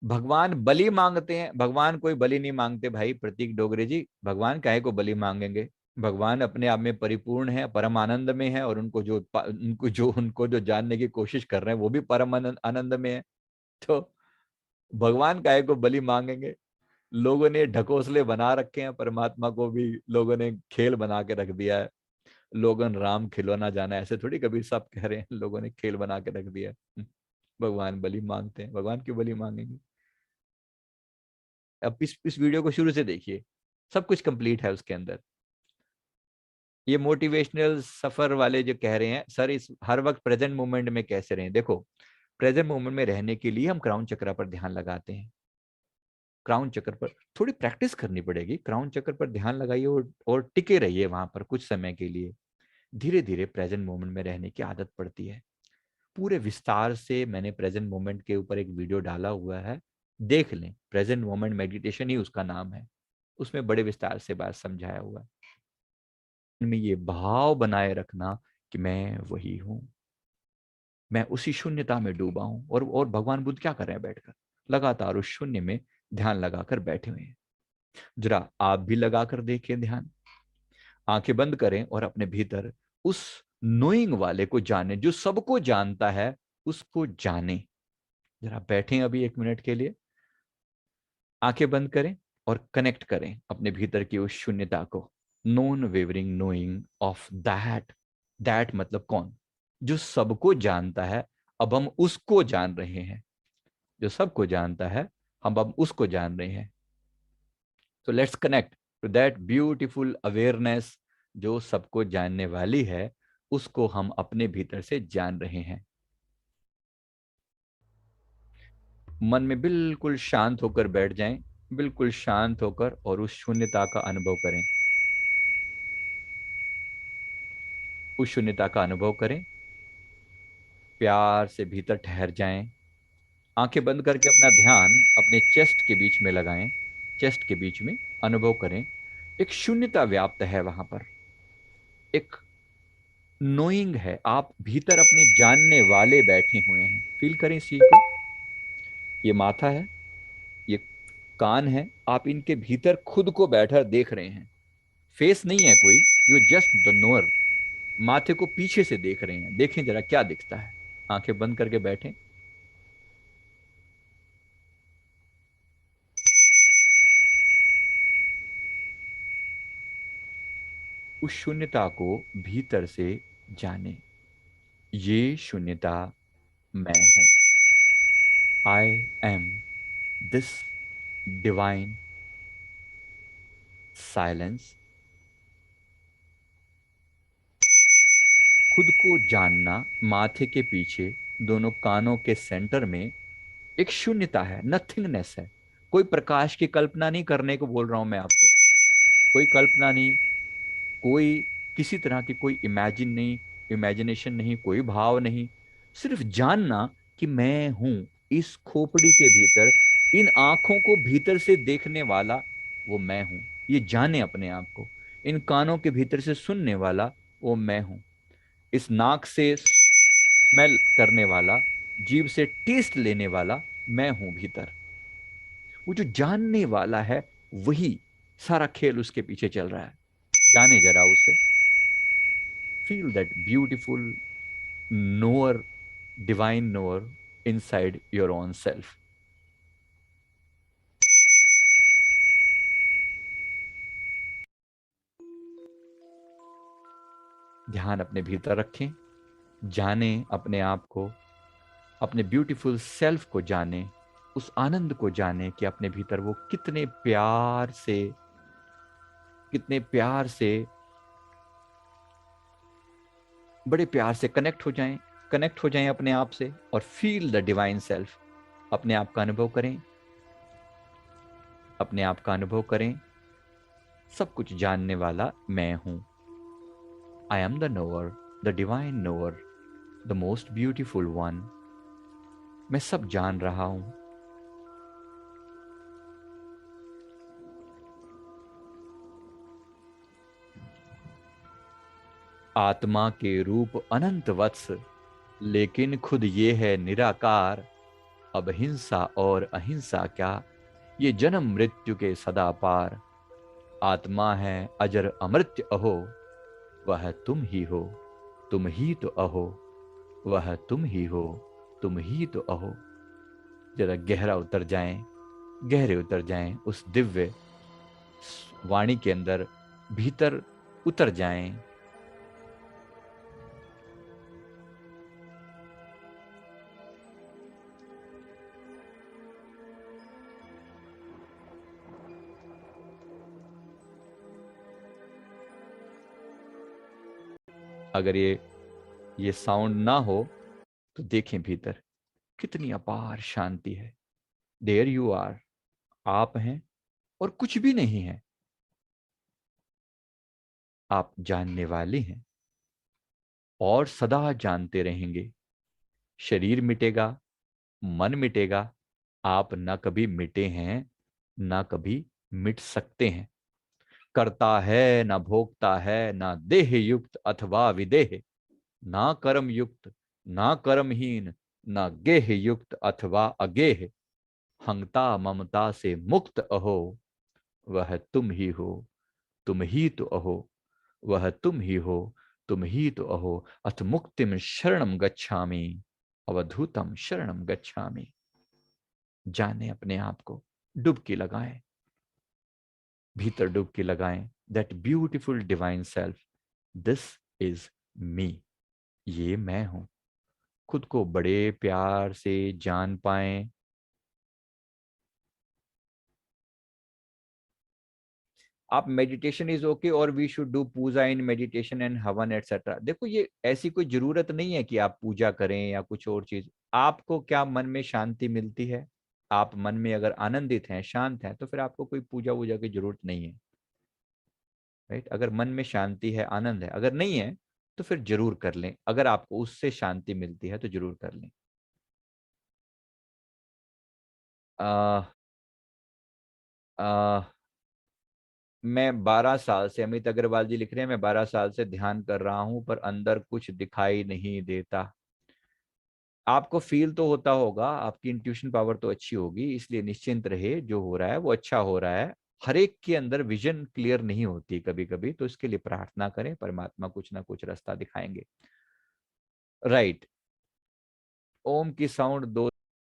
भगवान बलि मांगते हैं, भगवान कोई बलि नहीं मांगते भाई प्रतीक डोगरे जी। भगवान काहे को बलि मांगेंगे? भगवान अपने आप में परिपूर्ण है, परम आनंद में है, और उनको जो जानने की कोशिश कर रहे हैं वो भी परम आनंद में है। तो भगवान काहे को बलि मांगेंगे? लोगों ने ढकोसले बना रखे हैं, परमात्मा को भी लोगों ने खेल बना के रख दिया है। लोगन राम खिलौना जाना, ऐसे थोड़ी कभी सब कह रहे हैं, लोगों ने खेल बना के रख दिया है। भगवान बलि मांगते हैं, भगवान क्यों बलि मांगेंगे? अब इस वीडियो को शुरू से देखिए, सब कुछ कंप्लीट है उसके अंदर। ये मोटिवेशनल सफर वाले जो कह रहे हैं सर इस हर वक्त प्रेजेंट मोमेंट में कैसे रहें, देखो प्रेजेंट मोमेंट में रहने के लिए हम क्राउन चक्र पर ध्यान लगाते हैं। क्राउन चक्र पर थोड़ी प्रैक्टिस करनी पड़ेगी, क्राउन चक्र पर ध्यान लगाइए और टिके रहिए वहां पर कुछ समय के लिए। धीरे धीरे प्रेजेंट मोमेंट में रहने की आदत पड़ती है। पूरे विस्तार से मैंने प्रेजेंट मोमेंट के ऊपर एक वीडियो डाला हुआ है, देख लें। प्रेजेंट मोमेंट मेडिटेशन ही उसका नाम है। उसमें बड़े विस्तार से बात समझाया हुआ है। में ये भाव बनाए रखना कि मैं वही हूं, मैं उसी शून्यता में डूबा हूं। और भगवान बुद्ध क्या कर रहे हैं? बैठकर लगातार उस शून्य में ध्यान लगाकर बैठे हुए हैं। जरा आप भी लगाकर देखिए ध्यान। आंखें बंद करें और अपने भीतर उस नोइंग वाले को जाने, जो सबको जानता है, उसको जाने। जरा बैठें अभी 1 मिनट के लिए, आंखें बंद करें और कनेक्ट करें अपने भीतर की उस शून्यता को। Non wavering knowing of that. That मतलब कौन? जो सबको जानता है। अब हम उसको जान रहे हैं। जो सबको जानता है, हम अब उसको जान रहे हैं। तो let's connect to that beautiful awareness. जो सबको जानने वाली है, उसको हम अपने भीतर से जान रहे हैं। मन में बिल्कुल शांत होकर बैठ जाएं, बिल्कुल शांत होकर, और उस शून्यता का अनुभव करें। उस शून्यता का अनुभव करें। प्यार से भीतर ठहर जाएं। आंखें बंद करके अपना ध्यान अपने चेस्ट के बीच में लगाएं। चेस्ट के बीच में अनुभव करें। एक शून्यता व्याप्त है वहां पर। एक नोइंग है, आप भीतर अपने जानने वाले बैठे हुए हैं। फील करें इस चीज को। ये माथा है, ये कान है, आप इनके भीतर खुद को बैठा देख रहे हैं। फेस नहीं है कोई, यू जस्ट द नोअर। माथे को पीछे से देख रहे हैं। देखें जरा क्या दिखता है। आंखें बंद करके बैठे। उस शून्यता को भीतर से जाने। ये शून्यता मैं हूं। I am this divine silence. खुद को जानना। माथे के पीछे दोनों कानों के सेंटर में एक शून्यता है, नथिंगनेस है। कोई प्रकाश की कल्पना नहीं करने को बोल रहा हूं मैं आपको। कोई कल्पना नहीं, कोई किसी तरह की कोई इमेजिन नहीं, इमेजिनेशन नहीं, कोई भाव नहीं। सिर्फ जानना कि मैं हूं इस खोपड़ी के भीतर। इन आंखों को भीतर से देखने वाला वो मैं हूं। ये जाने अपने आप को। इन कानों के भीतर से सुनने वाला वो मैं हूं। इस नाक से स्मेल करने वाला, जीभ से टेस्ट लेने वाला मैं हूं भीतर। वो जो जानने वाला है, वही सारा खेल उसके पीछे चल रहा है। जाने जरा उसे। Feel that beautiful knower, divine knower inside your own self. ध्यान अपने भीतर रखें। जाने अपने आप को, अपने ब्यूटीफुल सेल्फ को जाने। उस आनंद को जाने कि अपने भीतर वो कितने प्यार से बड़े प्यार से कनेक्ट हो जाएं अपने आप से, और फील द डिवाइन सेल्फ। अपने आप का अनुभव करें। अपने आप का अनुभव करें। सब कुछ जानने वाला मैं हूं। I am the knower, the divine knower, the most beautiful one. मैं सब जान रहा हूं। आत्मा के रूप अनंत वत्स, लेकिन खुद ये है निराकार। अब हिंसा और अहिंसा क्या, ये जन्म मृत्यु के सदा पार। आत्मा है अजर अमृत्य अहो, वह तुम ही हो, तुम ही तो अहो, वह तुम ही हो, तुम ही तो अहो। जरा गहरा उतर जाएं, गहरे उतर जाएं उस दिव्य वाणी के अंदर, भीतर उतर जाएं। अगर ये साउंड ना हो तो देखें भीतर कितनी अपार शांति है। देयर यू आर, आप हैं और कुछ भी नहीं है। आप जानने वाले हैं और सदा जानते रहेंगे। शरीर मिटेगा, मन मिटेगा, आप ना कभी मिटे हैं, ना कभी मिट सकते हैं। करता है ना भोगता है, ना देह युक्त अथवा विदेह, ना कर्म युक्त, ना कर्महीन, ना गेह युक्त अथवा अगेह। हंगता ममता से मुक्त अहो, वह तुम ही हो, तुम ही तो अहो, वह तुम ही हो, तुम ही तो अहो। अथ मुक्तिम शरणम गच्छामि, अवधूतम शरणम गच्छामि। जाने अपने आप को, डुबकी लगाएं, भीतर डुबकी लगाएं। That beautiful divine self, this is me, ये मैं हूं। खुद को बड़े प्यार से जान पाएं। आप मेडिटेशन इज ओके और we should do puja in meditation and havan etcetera. देखो ये ऐसी कोई जरूरत नहीं है कि आप पूजा करें या कुछ और चीज। आपको क्या मन में शांति मिलती है, आप मन में अगर आनंदित हैं, शांत हैं, तो फिर आपको कोई पूजा वूजा की जरूरत नहीं है। राइट, अगर मन में शांति है, आनंद है, अगर नहीं है तो फिर जरूर कर लें। अगर आपको उससे शांति मिलती है तो जरूर कर लें। आ, आ, मैं 12 साल से, अमित अग्रवाल जी लिख रहे हैं, मैं 12 साल से ध्यान कर रहा हूं पर अंदर कुछ दिखाई नहीं देता। आपको फील तो होता होगा, आपकी इंट्यूशन पावर तो अच्छी होगी, इसलिए निश्चिंत रहे, जो हो रहा है वो अच्छा हो रहा है। हर एक के अंदर विजन क्लियर नहीं होती कभी कभी, तो इसके लिए प्रार्थना करें, परमात्मा कुछ ना कुछ रास्ता दिखाएंगे। राइट। ओम की साउंड 2